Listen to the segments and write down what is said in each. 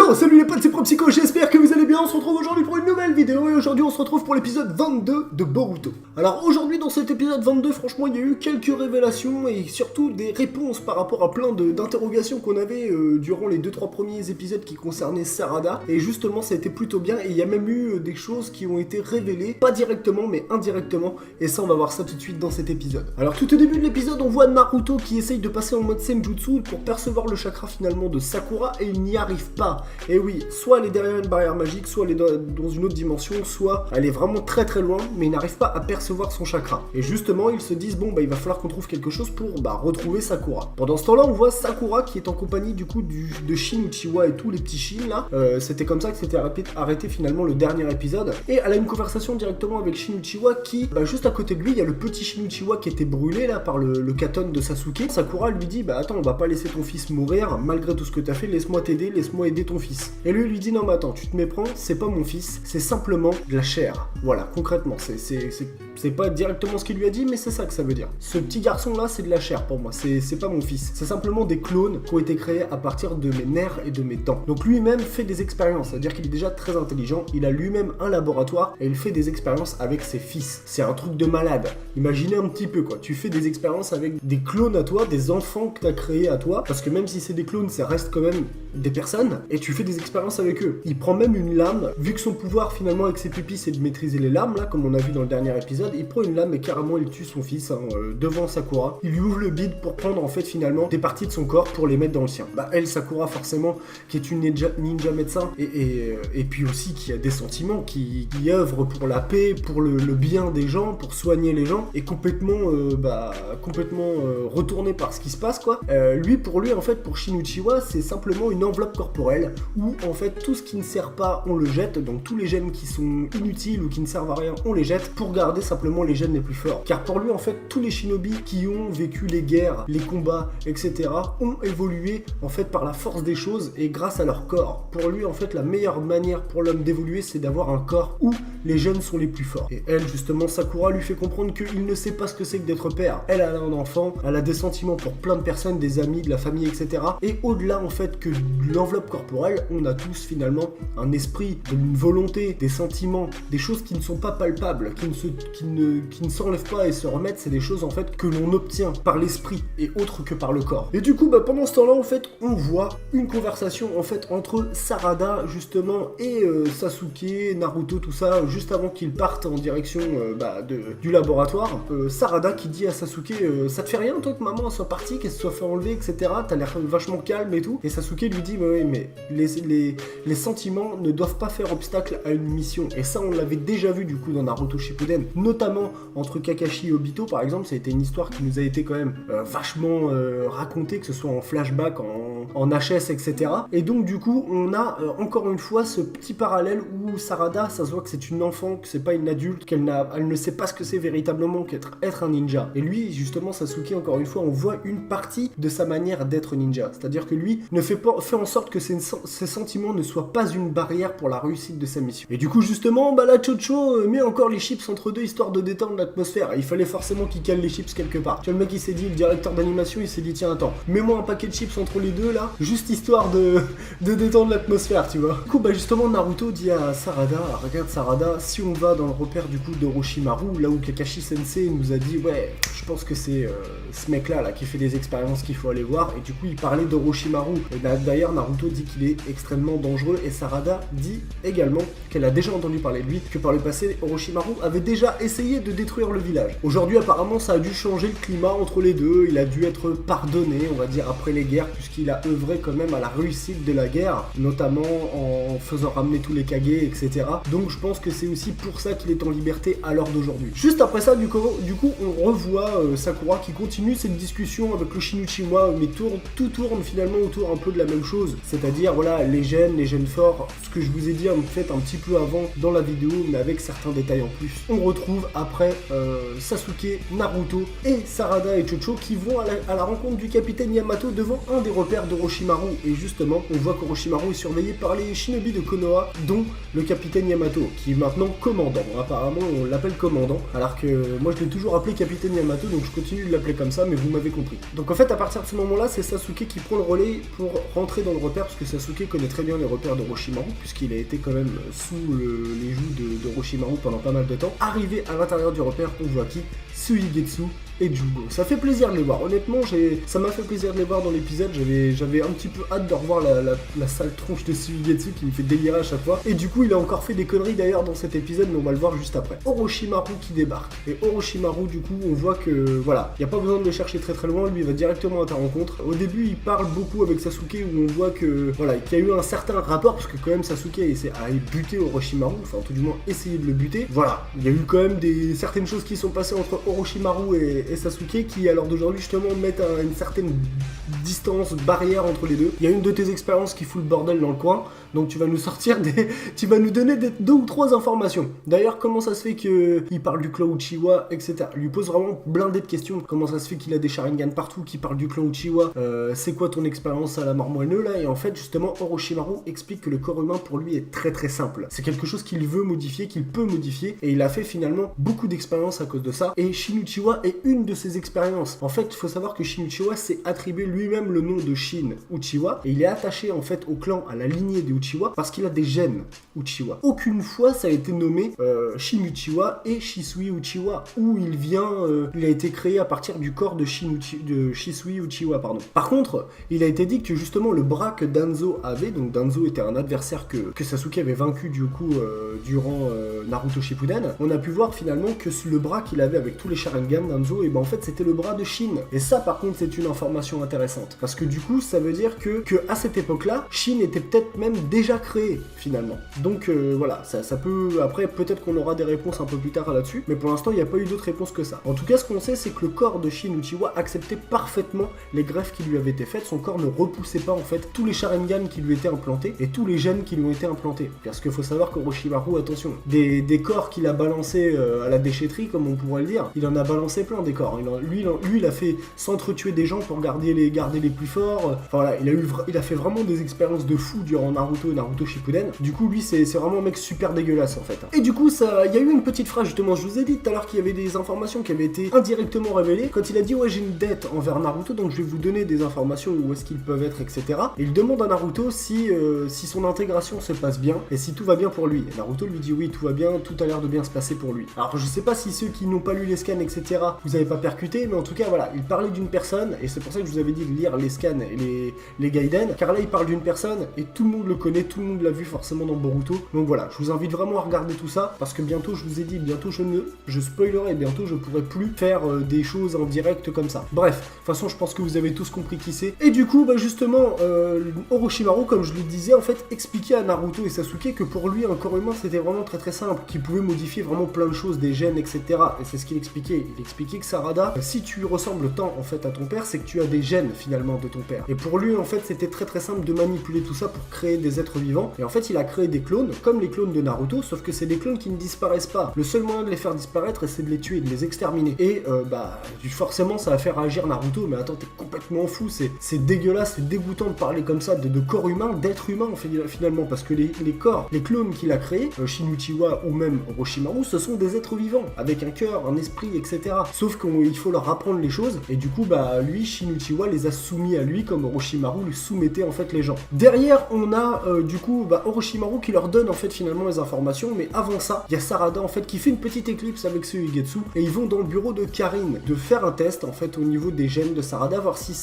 Yo, salut les potes, c'est ProPsycho, j'espère que vous allez bien. On se retrouve aujourd'hui pour une nouvelle vidéo et aujourd'hui on se retrouve pour l'épisode 22 de Boruto. Alors aujourd'hui dans cet épisode 22, franchement il y a eu quelques révélations et surtout des réponses par rapport à plein d'interrogations qu'on avait durant les 2-3 premiers épisodes qui concernaient Sarada. Et justement ça a été plutôt bien et il y a même eu des choses qui ont été révélées, pas directement mais indirectement, et ça on va voir ça tout de suite dans cet épisode. Alors tout au début de l'épisode on voit Naruto qui essaye de passer en mode Senjutsu pour percevoir le chakra finalement de Sakura et il n'y arrive pas. Et oui, soit elle est derrière une barrière magique, soit elle est dans une autre dimension, soit elle est vraiment très très loin, mais il n'arrive pas à percevoir son chakra. Et justement, ils se disent, bon bah il va falloir qu'on trouve quelque chose pour retrouver Sakura. Pendant ce temps-là, on voit Sakura qui est en compagnie du coup de Shin Uchiwa et tous les petits Shin là. C'était comme ça que c'était arrêté finalement le dernier épisode. Et elle a une conversation directement avec Shin Uchiwa qui, juste à côté de lui, il y a le petit Shin Uchiwa qui était brûlé là par le katon de Sasuke. Sakura lui dit, attends, on va pas laisser ton fils mourir, malgré tout ce que t'as fait, laisse-moi t'aider, laisse-moi aider ton fils. Et lui dit non mais attends, tu te méprends, c'est pas mon fils, c'est simplement de la chair. Voilà, concrètement, c'est pas directement ce qu'il lui a dit, mais c'est ça que ça veut dire. Ce petit garçon là, c'est de la chair pour moi, c'est pas mon fils. C'est simplement des clones qui ont été créés à partir de mes nerfs et de mes dents. Donc lui-même fait des expériences, c'est-à-dire qu'il est déjà très intelligent, il a lui-même un laboratoire et il fait des expériences avec ses fils. C'est un truc de malade. Imaginez un petit peu quoi, tu fais des expériences avec des clones à toi, des enfants que t'as créés à toi, parce que même si c'est des clones, ça reste quand même des personnes, et tu fais des expériences avec eux. Il prend même une lame, vu que son pouvoir finalement avec ses pupilles c'est de maîtriser les lames là, comme on a vu dans le dernier épisode, il prend une lame et carrément il tue son fils devant Sakura. Il lui ouvre le bide pour prendre en fait finalement des parties de son corps pour les mettre dans le sien. Elle, Sakura forcément, qui est une ninja médecin, et puis aussi qui a des sentiments, qui œuvre pour la paix, pour le bien des gens, pour soigner les gens, est complètement retourné par ce qui se passe quoi. Pour lui en fait, pour Shin Uchiwa, c'est simplement une enveloppe corporelle où en fait tout ce qui ne sert pas on le jette, donc tous les gènes qui sont inutiles ou qui ne servent à rien on les jette pour garder simplement les gènes les plus forts. Car pour lui en fait tous les shinobi qui ont vécu les guerres, les combats, etc. ont évolué en fait par la force des choses et grâce à leur corps. Pour lui en fait la meilleure manière pour l'homme d'évoluer c'est d'avoir un corps où les gènes sont les plus forts. Et elle justement, Sakura lui fait comprendre qu'il ne sait pas ce que c'est que d'être père. Elle a un enfant, elle a des sentiments pour plein de personnes, des amis, de la famille, etc. Et au-delà en fait que l'enveloppe corporelle, on a tous finalement un esprit, une volonté, des sentiments, des choses qui ne sont pas palpables, qui ne s'enlèvent pas et se remettent, c'est des choses en fait que l'on obtient par l'esprit et autre que par le corps. Et du coup pendant ce temps-là en fait on voit une conversation en fait entre Sarada justement et Sasuke, Naruto, tout ça, juste avant qu'ils partent en direction du laboratoire. Sarada qui dit à Sasuke ça te fait rien toi que maman soit partie, qu'elle se soit fait enlever, etc. T'as l'air vachement calme et tout. Et Sasuke lui dit mais les sentiments ne doivent pas faire obstacle à une mission. Et ça on l'avait déjà vu du coup dans Naruto Shippuden, notamment entre Kakashi et Obito par exemple. Ça a été une histoire qui nous a été quand même vachement racontée, que ce soit en flashback, en HS, etc. Et donc du coup on a encore une fois ce petit parallèle où Sarada, ça se voit que c'est une enfant, que c'est pas une adulte, elle ne sait pas ce que c'est véritablement qu'être un ninja. Et lui justement Sasuke, encore une fois on voit une partie de sa manière d'être ninja, c'est-à-dire que lui fait en sorte que ses sentiments ne soient pas une barrière pour la réussite de sa mission. Et du coup justement la Chocho met encore les chips entre deux histoire de détendre l'atmosphère. Il fallait forcément qu'il cale les chips quelque part. Tu vois, le mec il s'est dit, le directeur d'animation il s'est dit tiens attends, mets-moi un paquet de chips entre les deux là, juste histoire de détendre l'atmosphère, tu vois. Du coup justement Naruto dit à Sarada, regarde Sarada, si on va dans le repère du coup d'Orochimaru, là où Kakashi Sensei nous a dit ouais je pense que c'est ce mec là qui fait des expériences qu'il faut aller voir, et du coup il parlait d'Orochimaru. Et d'ailleurs Naruto dit qu'il est extrêmement dangereux et Sarada dit également qu'elle a déjà entendu parler de lui, que par le passé Orochimaru avait déjà essayé de détruire le village. Aujourd'hui apparemment ça a dû changer le climat entre les deux, il a dû être pardonné on va dire après les guerres, puisqu'il a œuvré quand même à la réussite de la guerre, notamment en faisant ramener tous les Kage, etc. Donc je pense que c'est aussi pour ça qu'il est en liberté à l'heure d'aujourd'hui. Juste après ça du coup on revoit Sakura qui continue cette discussion avec le Shin Uchiwa, mais tout tourne finalement autour un peu de la même chose, c'est-à-dire voilà les gènes forts, ce que je vous ai dit en fait un petit peu avant dans la vidéo, mais avec certains détails en plus. On retrouve après Sasuke, Naruto et Sarada et Chocho qui vont à la rencontre du capitaine Yamato devant un des repères d'Orochimaru, et justement on voit qu'Orochimaru est surveillé par les shinobi de Konoha, dont le capitaine Yamato, qui est maintenant commandant. Apparemment on l'appelle commandant, alors que moi je l'ai toujours appelé capitaine Yamato, donc je continue de l'appeler comme comme ça, mais vous m'avez compris. Donc en fait, à partir de ce moment-là, c'est Sasuke qui prend le relais pour rentrer dans le repère, parce que Sasuke connaît très bien les repères d'Orochimaru, puisqu'il a été quand même sous les joues d'Orochimaru pendant pas mal de temps. Arrivé à l'intérieur du repère, on voit qui? Suigetsu et Jugo. Ça fait plaisir de les voir, honnêtement, ça m'a fait plaisir de les voir dans l'épisode, j'avais un petit peu hâte de revoir la sale tronche de Suigetsu qui me fait délirer à chaque fois, et du coup il a encore fait des conneries d'ailleurs dans cet épisode, mais on va le voir juste après. Orochimaru qui débarque, et Orochimaru du coup on voit que voilà, il n'y a pas besoin de le chercher très très loin, lui il va directement à ta rencontre. Au début il parle beaucoup avec Sasuke, où on voit que voilà, qu'il y a eu un certain rapport, parce que quand même Sasuke a buté Orochimaru, enfin tout du moins essayer de le buter. Voilà, il y a eu quand même certaines choses qui sont passées entre Orochimaru et Sasuke qui à l'heure d'aujourd'hui justement mettent une certaine distance, barrière entre les deux. Il y a une de tes expériences qui fout le bordel dans le coin, donc tu vas nous sortir tu vas nous donner 2 ou 3 informations. D'ailleurs, comment ça se fait qu'il parle du clan Uchiwa, etc. Il lui pose vraiment blindé de questions. Comment ça se fait qu'il a des Sharingan partout, qu'il parle du clan Uchiwa, c'est quoi ton expérience à la mort moelleux là? Et en fait, justement, Orochimaru explique que le corps humain pour lui est très très simple. C'est quelque chose qu'il veut modifier, qu'il peut modifier, et il a fait finalement beaucoup d'expériences à cause de ça. Et Shin Uchiwa est une de ces expériences. En fait, il faut savoir que Shin Uchiwa s'est attribué lui-même le nom de Shin Uchiwa, et il est attaché en fait au clan, à la lignée des Uchiwa, parce qu'il a des gènes Uchiwa. Aucune fois ça a été nommé Shin Uchiwa et Shisui Uchiwa, où il a été créé à partir du corps de Shisui Uchiwa, pardon. Par contre, il a été dit que justement le bras que Danzo avait, donc Danzo était un adversaire que Sasuke avait vaincu du coup durant Naruto Shippuden, on a pu voir finalement que le bras qu'il avait avec tous les Sharingan Danzo, et ben en fait c'était le bras de Shin. Et ça par contre c'est une information intéressante, parce que du coup ça veut dire que à cette époque-là, Shin était peut-être même déjà créé finalement. Donc voilà, ça peut, après peut-être qu'on aura des réponses un peu plus tard là-dessus, mais pour l'instant il n'y a pas eu d'autres réponses que ça. En tout cas, ce qu'on sait, c'est que le corps de Shin Uchiwa acceptait parfaitement les greffes qui lui avaient été faites. Son corps ne repoussait pas en fait tous les Sharingan qui lui étaient implantés et tous les gènes qui lui ont été implantés. Parce qu'il faut savoir qu'Orochimaru, attention, des corps qu'il a balancés à la déchetterie, comme on pourrait le dire, il en a balancé plein des corps. Lui, il a fait s'entretuer des gens pour garder les plus forts. Enfin voilà, il a fait vraiment des expériences de fou durant Naruto et Naruto Shippuden. Du coup, lui, c'est vraiment un mec super dégueulasse en fait. Et du coup, il y a eu une petite phrase justement, je vous ai dit tout à l'heure qu'il y avait des informations qui avaient été indirectement révélées. Quand il a dit ouais, j'ai une dette envers Naruto, donc je vais vous donner des informations, où est-ce qu'ils peuvent être, etc. Et il demande à Naruto si son intégration se passe bien et si tout va bien pour lui. Et Naruto lui dit oui, tout va bien, tout a l'air de bien se passer pour lui. Alors je sais pas si ceux qui n'ont pas lu les scans, etc., vous avez pas percuté, mais en tout cas voilà, il parlait d'une personne, et c'est pour ça que je vous avais dit de lire les scans et les Gaiden, car là il parle d'une personne et tout le monde le connaît, tout le monde l'a vu forcément dans Boruto. Donc voilà, je vous invite vraiment à regarder tout ça, parce que bientôt, je vous ai dit, bientôt je spoilerai, bientôt je pourrai plus faire des choses en direct comme ça. Bref, de toute façon je pense que vous avez tous compris qui c'est. Et du coup, bah justement, Orochimaru, comme je le disais, en fait, expliquait à Naruto et Sasuke que pour lui, un corps humain, c'était vraiment très très simple, qu'il pouvait modifier vraiment plein de choses, des gènes, etc. Et c'est ce qu'il expliquait. Il expliquait que Sarada, si tu ressembles tant en fait à ton père, c'est que tu as des gènes finalement de ton père. Et pour lui, en fait, c'était très très simple de manipuler tout ça pour créer des êtres vivants. Et en fait, il a créé des clones, comme les clones de Naruto, sauf que c'est des clones qui ne disparaissent pas. Le seul moyen de les faire disparaître, c'est de les tuer, de les exterminer. Et forcément, ça va faire agir Naruto. Mais attends, t'es complètement fou, c'est dégueulasse, c'est dégoûtant de parler comme ça de corps humain, d'être humain finalement, parce que les corps, les clones qu'il a créés, Shin Uchiwa ou même Orochimaru, ce sont des êtres vivants, avec un cœur, un esprit, etc. Sauf qu'il faut leur apprendre les choses, et du coup, lui, Shin Uchiwa les a soumis à lui, comme Orochimaru lui soumettait en fait les gens. Derrière, on a Orochimaru qui leur donne en fait finalement les informations, mais avant ça, il y a Sarada en fait qui fait une petite éclipse avec Suigetsu, et ils vont dans le bureau de Karine de faire un test en fait au niveau des gènes de Sarada, voir si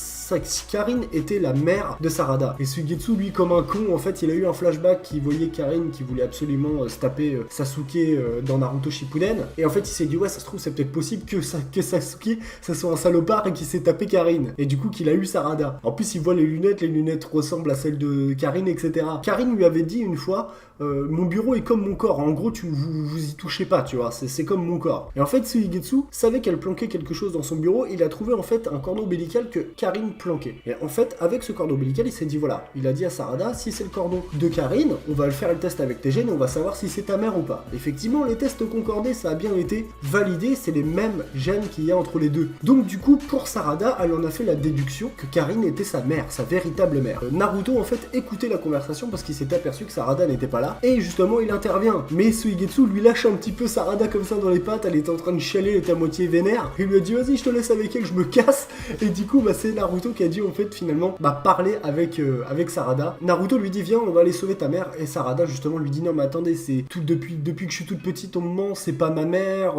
Karine était la mère de Sarada. Et Suigetsu, lui, comme un con, en fait, il a eu un flashback qui voyait Karine qui voulait absolument se taper Sasuke dans Naruto Shippuden, et en fait il s'est dit ouais, ça se trouve c'est peut-être possible que Sasuke ça soit un salopard et qu'il s'est tapé Karine, et du coup qu'il a eu Sarada. En plus il voit les lunettes ressemblent à celles de Karine, etc. Karine lui avait dit une fois mon bureau est comme mon corps, en gros vous y touchez pas, tu vois, c'est comme mon corps. Et en fait Suigetsu savait qu'elle planquait quelque chose dans son bureau, il a trouvé en fait un cordon ombilical que Karine planquait. Et en fait avec ce cordon ombilical il s'est dit voilà, il a dit à Sarada, si c'est le cordon de Karine, on va le faire le test avec tes gènes, on va savoir si c'est ta mère ou pas. Effectivement les tests concordés, ça a bien été validé, c'est les mêmes gènes qu'il y a entre les deux. Donc du coup pour Sarada, elle en a fait la déduction déduction que Karin était sa mère, sa véritable mère. Naruto en fait écoutait la conversation parce qu'il s'était aperçu que Sarada n'était pas là, et justement il intervient. Mais Suigetsu lui lâche un petit peu Sarada comme ça dans les pattes, elle était en train de chialer, elle était à moitié vénère, il lui a dit vas-y je te laisse avec elle, je me casse, et du coup c'est Naruto qui a dû en fait finalement parler avec Sarada. Naruto lui dit viens on va aller sauver ta mère, et Sarada justement lui dit non mais attendez, c'est tout depuis que je suis toute petite on me ment, c'est pas ma mère,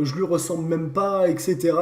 je lui ressemble même pas, etc.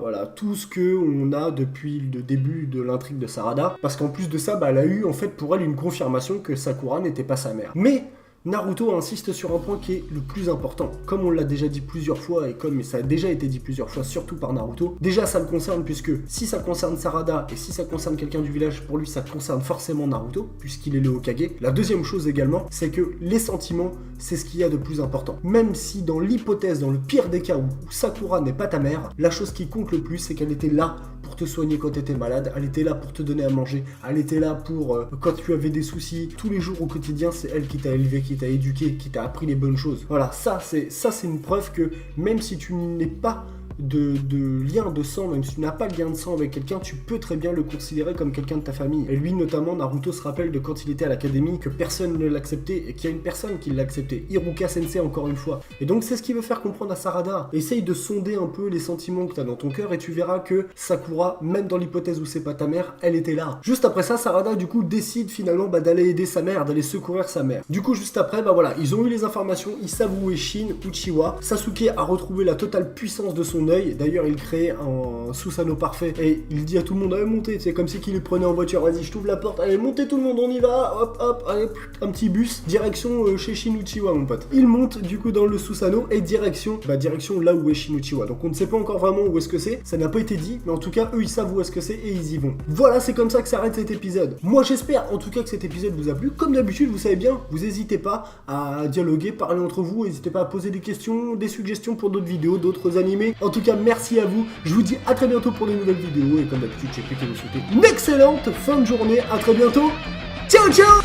Voilà, tout ce que on a depuis le début de l'intrigue de Sarada, parce qu'en plus de ça, elle a eu en fait pour elle une confirmation que Sakura n'était pas sa mère. Mais Naruto insiste sur un point qui est le plus important. Comme on l'a déjà dit plusieurs fois, et comme ça a déjà été dit plusieurs fois, surtout par Naruto, déjà ça le concerne puisque si ça concerne Sarada et si ça concerne quelqu'un du village, pour lui ça concerne forcément Naruto, puisqu'il est le Hokage. La deuxième chose également, c'est que les sentiments, c'est ce qu'il y a de plus important. Même si dans l'hypothèse, dans le pire des cas où Sakura n'est pas ta mère, la chose qui compte le plus, c'est qu'elle était là pour te soigner quand tu étais malade, elle était là pour te donner à manger, elle était là pour quand tu avais des soucis, tous les jours au quotidien, c'est elle qui t'a élevé, qui t'a éduqué, qui t'a appris les bonnes choses. Voilà, ça c'est une preuve que même si tu n'es pas de lien de sang, même si tu n'as pas de lien de sang avec quelqu'un, tu peux très bien le considérer comme quelqu'un de ta famille. Et lui notamment, Naruto se rappelle de quand il était à l'académie que personne ne l'acceptait et qu'il y a une personne qui l'acceptait, Iruka Sensei encore une fois. Et donc c'est ce qu'il veut faire comprendre à Sarada. Essaye de sonder un peu les sentiments que tu as dans ton cœur et tu verras que Sakura, même dans l'hypothèse où c'est pas ta mère, elle était là. Juste après ça, Sarada du coup décide finalement d'aller aider sa mère, d'aller secourir sa mère. Du coup juste après, voilà, ils ont eu les informations, ils savent où est Shin Uchiwa. Sasuke a retrouvé la totale puissance de son œil. D'ailleurs, il crée un Susanoo parfait et il dit à tout le monde allez montez, c'est comme si qu'il les prenait en voiture, vas-y je t'ouvre la porte, allez montez tout le monde, on y va, hop hop, allez, un petit bus, direction chez Shin Uchiwa mon pote. Il monte du coup dans le Susanoo et direction là où est Shin Uchiwa. Donc on ne sait pas encore vraiment où est-ce que c'est, ça n'a pas été dit, mais en tout cas eux ils savent où est-ce que c'est et ils y vont. Voilà, c'est comme ça que s'arrête cet épisode. Moi j'espère en tout cas que cet épisode vous a plu. Comme d'habitude, vous savez bien, vous n'hésitez pas à dialoguer, parler entre vous, n'hésitez pas à poser des questions, des suggestions pour d'autres vidéos, d'autres animés. En tout cas, merci à vous. Je vous dis à très bientôt pour de nouvelles vidéos. Et comme d'habitude, j'ai pu vous souhaiter une excellente fin de journée. À très bientôt. Ciao, ciao!